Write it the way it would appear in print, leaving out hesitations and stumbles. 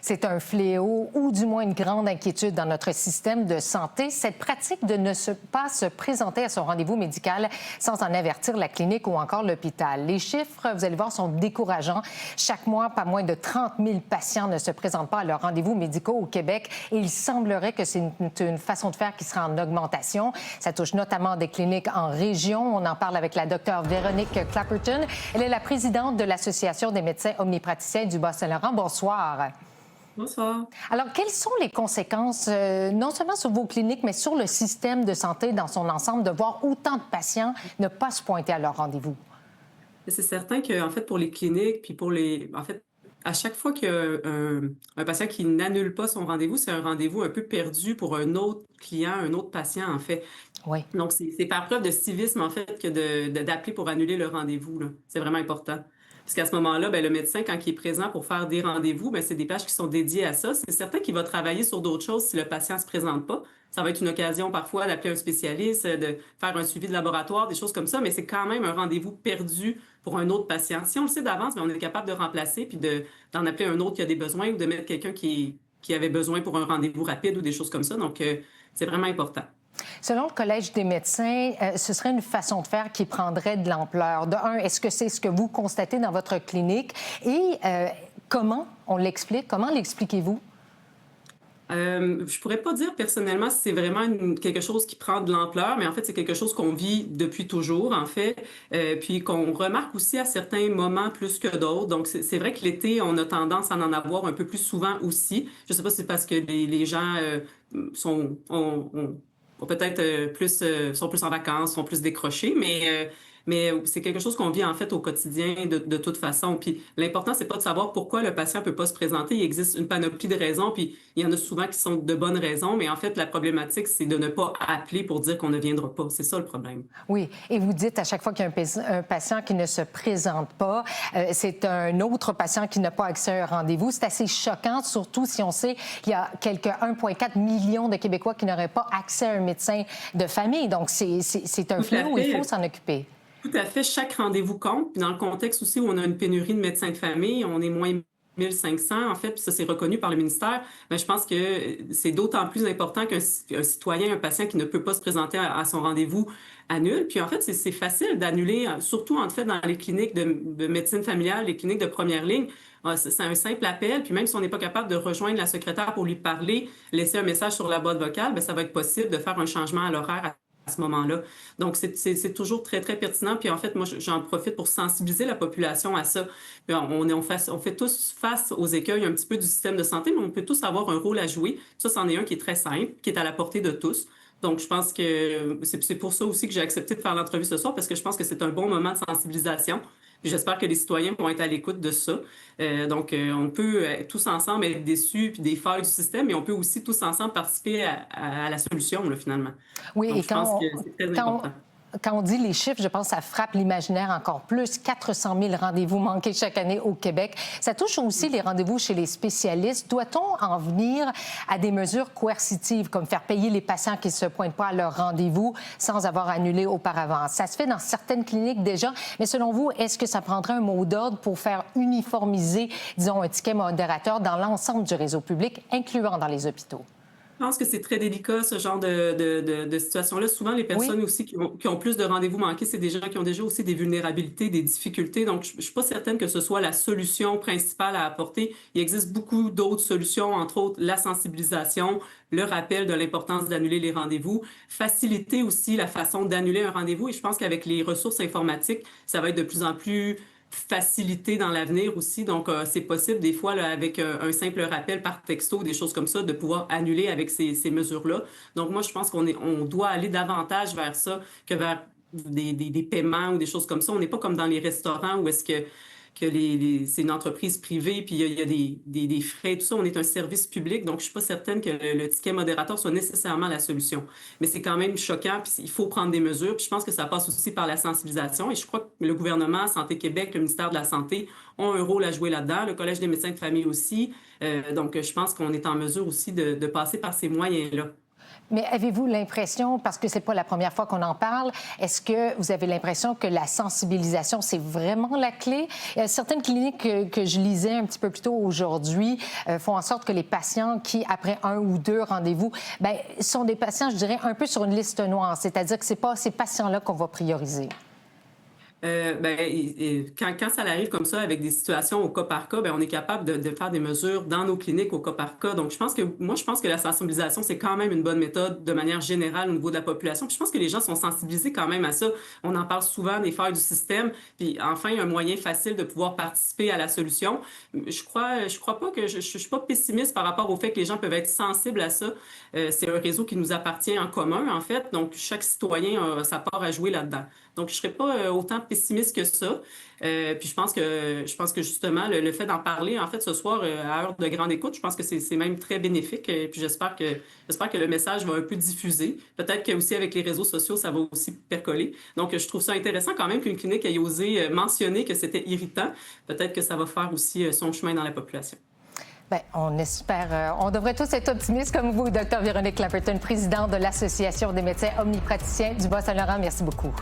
C'est un fléau ou du moins une grande inquiétude dans notre système de santé, cette pratique de pas se présenter à son rendez-vous médical sans en avertir la clinique ou encore l'hôpital. Les chiffres, vous allez voir, sont décourageants. Chaque mois, pas moins de 30 000 patients ne se présentent pas à leurs rendez-vous médicaux au Québec et il semblerait que c'est une façon de faire qui sera en augmentation. Ça touche notamment des cliniques en région. On en parle avec la docteure Véronique Clapperton. Elle est la présidente de l'Association des médecins omnipraticiens du Bas-Saint-Laurent. Bonsoir. Bonsoir. Alors, quelles sont les conséquences, non seulement sur vos cliniques, mais sur le système de santé dans son ensemble, de voir autant de patients ne pas se pointer à leur rendez-vous? C'est certain que, en fait, pour les cliniques, puis pour les... En fait, à chaque fois qu'il y a un patient qui n'annule pas son rendez-vous, c'est un rendez-vous un peu perdu pour un autre client, un autre patient, en fait. Oui. Donc, c'est par preuve de civisme, en fait, que d'appeler pour annuler le rendez-vous, là. C'est vraiment important. Parce qu'à ce moment-là, ben, le médecin, quand il est présent pour faire des rendez-vous, ben, c'est des pages qui sont dédiées à ça. C'est certain qu'il va travailler sur d'autres choses si le patient ne se présente pas. Ça va être une occasion parfois d'appeler un spécialiste, de faire un suivi de laboratoire, des choses comme ça, mais c'est quand même un rendez-vous perdu pour un autre patient. Si on le sait d'avance, ben, on est capable de remplacer puis d'en appeler un autre qui a des besoins ou de mettre quelqu'un qui avait besoin pour un rendez-vous rapide ou des choses comme ça. Donc, c'est vraiment important. Selon le Collège des médecins, ce serait une façon de faire qui prendrait de l'ampleur. De un, est-ce que c'est ce que vous constatez dans votre clinique? Et comment on l'explique? Comment l'expliquez-vous? Je pourrais pas dire personnellement si c'est vraiment quelque chose qui prend de l'ampleur, mais en fait, c'est quelque chose qu'on vit depuis toujours, en fait, puis qu'on remarque aussi à certains moments plus que d'autres. Donc, c'est vrai que l'été, on a tendance à en avoir un peu plus souvent aussi. Je sais pas si c'est parce que les gens sont, ont peut-être sont plus en vacances, sont plus décrochés, mais c'est quelque chose qu'on vit en fait au quotidien de toute façon. Puis l'important, c'est pas de savoir pourquoi le patient peut pas se présenter. Il existe une panoplie de raisons, puis il y en a souvent qui sont de bonnes raisons, mais en fait, la problématique, c'est de ne pas appeler pour dire qu'on ne viendra pas. C'est ça le problème. Oui, et vous dites à chaque fois qu'il y a un patient qui ne se présente pas, c'est un autre patient qui n'a pas accès à un rendez-vous. C'est assez choquant, surtout si on sait qu'il y a quelques 1,4 million de Québécois qui n'auraient pas accès à un médecin de famille. Donc, c'est un fléau, il faut s'en occuper. Tout à fait. Chaque rendez-vous compte. Puis dans le contexte aussi où on a une pénurie de médecins de famille, on est moins 1500 en fait, puis ça c'est reconnu par le ministère, mais je pense que c'est d'autant plus important qu'un citoyen, un patient qui ne peut pas se présenter à son rendez-vous annule. Puis en fait, c'est facile d'annuler, surtout en fait dans les cliniques de médecine familiale, les cliniques de première ligne. C'est un simple appel, puis même si on n'est pas capable de rejoindre la secrétaire pour lui parler, laisser un message sur la boîte vocale, bien, ça va être possible de faire un changement à l'horaire à ce moment-là. Donc, c'est toujours très, très pertinent. Puis en fait, moi, j'en profite pour sensibiliser la population à ça. Puis on fait tous face aux écueils un petit peu du système de santé, mais on peut tous avoir un rôle à jouer. Ça, c'en est un qui est très simple, qui est à la portée de tous. Donc, je pense que c'est pour ça aussi que j'ai accepté de faire l'entrevue ce soir, parce que je pense que c'est un bon moment de sensibilisation. Puis j'espère que les citoyens vont être à l'écoute de ça. On peut tous ensemble être déçus puis des failles du système, mais on peut aussi tous ensemble participer à la solution, là, finalement. Oui, Donc, et je pense que c'est très important. Quand on dit les chiffres, je pense que ça frappe l'imaginaire encore plus. 400 000 rendez-vous manqués chaque année au Québec. Ça touche aussi les rendez-vous chez les spécialistes. Doit-on en venir à des mesures coercitives, comme faire payer les patients qui ne se pointent pas à leur rendez-vous sans avoir annulé auparavant? Ça se fait dans certaines cliniques déjà, mais selon vous, est-ce que ça prendrait un mot d'ordre pour faire uniformiser, disons, un ticket modérateur dans l'ensemble du réseau public, incluant dans les hôpitaux? Je pense que c'est très délicat, ce genre de situation-là. Souvent, les Oui. personnes aussi qui ont plus de rendez-vous manqués, c'est des gens qui ont déjà aussi des vulnérabilités, des difficultés. Donc, je suis pas certaine que ce soit la solution principale à apporter. Il existe beaucoup d'autres solutions, entre autres la sensibilisation, le rappel de l'importance d'annuler les rendez-vous, faciliter aussi la façon d'annuler un rendez-vous. Et je pense qu'avec les ressources informatiques, ça va être de plus en plus facilité dans l'avenir aussi. Donc, c'est possible des fois, là, avec un simple rappel par texto, des choses comme ça, de pouvoir annuler avec ces mesures-là. Donc, moi, je pense on doit aller davantage vers ça que vers des paiements ou des choses comme ça. On n'est pas comme dans les restaurants où est-ce que c'est une entreprise privée, puis il y a des frais, tout ça. On est un service public, donc je suis pas certaine que le ticket modérateur soit nécessairement la solution. Mais c'est quand même choquant, puis il faut prendre des mesures. Puis je pense que ça passe aussi par la sensibilisation. Et je crois que le gouvernement, Santé Québec, le ministère de la Santé ont un rôle à jouer là-dedans, le Collège des médecins de famille aussi. Donc, je pense qu'on est en mesure aussi de passer par ces moyens-là. Mais avez-vous l'impression, parce que c'est pas la première fois qu'on en parle, est-ce que vous avez l'impression que la sensibilisation, c'est vraiment la clé? Certaines cliniques que je lisais un petit peu plus tôt aujourd'hui font en sorte que les patients qui, après 1 ou 2 rendez-vous, bien, sont des patients, je dirais, un peu sur une liste noire. C'est-à-dire que c'est pas ces patients-là qu'on va prioriser. Quand ça arrive comme ça avec des situations au cas par cas, ben, on est capable de faire des mesures dans nos cliniques au cas par cas. Donc, je pense que la sensibilisation, c'est quand même une bonne méthode de manière générale au niveau de la population. Puis je pense que les gens sont sensibilisés quand même à ça. On en parle souvent des failles du système. Puis enfin, un moyen facile de pouvoir participer à la solution. Je crois pas que je suis pas pessimiste par rapport au fait que les gens peuvent être sensibles à ça. C'est un réseau qui nous appartient en commun, en fait. Donc, chaque citoyen a sa part à jouer là-dedans. Donc, je ne serais pas autant pessimiste que ça. Puis je pense que justement, le fait d'en parler, en fait, ce soir, à heure de grande écoute, je pense que c'est même très bénéfique. Puis j'espère que le message va un peu diffuser. Peut-être que aussi avec les réseaux sociaux, ça va aussi percoler. Donc, je trouve ça intéressant quand même qu'une clinique ait osé mentionner que c'était irritant. Peut-être que ça va faire aussi son chemin dans la population. Bien, on espère. On devrait tous être optimistes comme vous, Dr. Véronique Clapperton, présidente de l'Association des médecins omnipraticiens du Bas-Saint-Laurent. Merci beaucoup.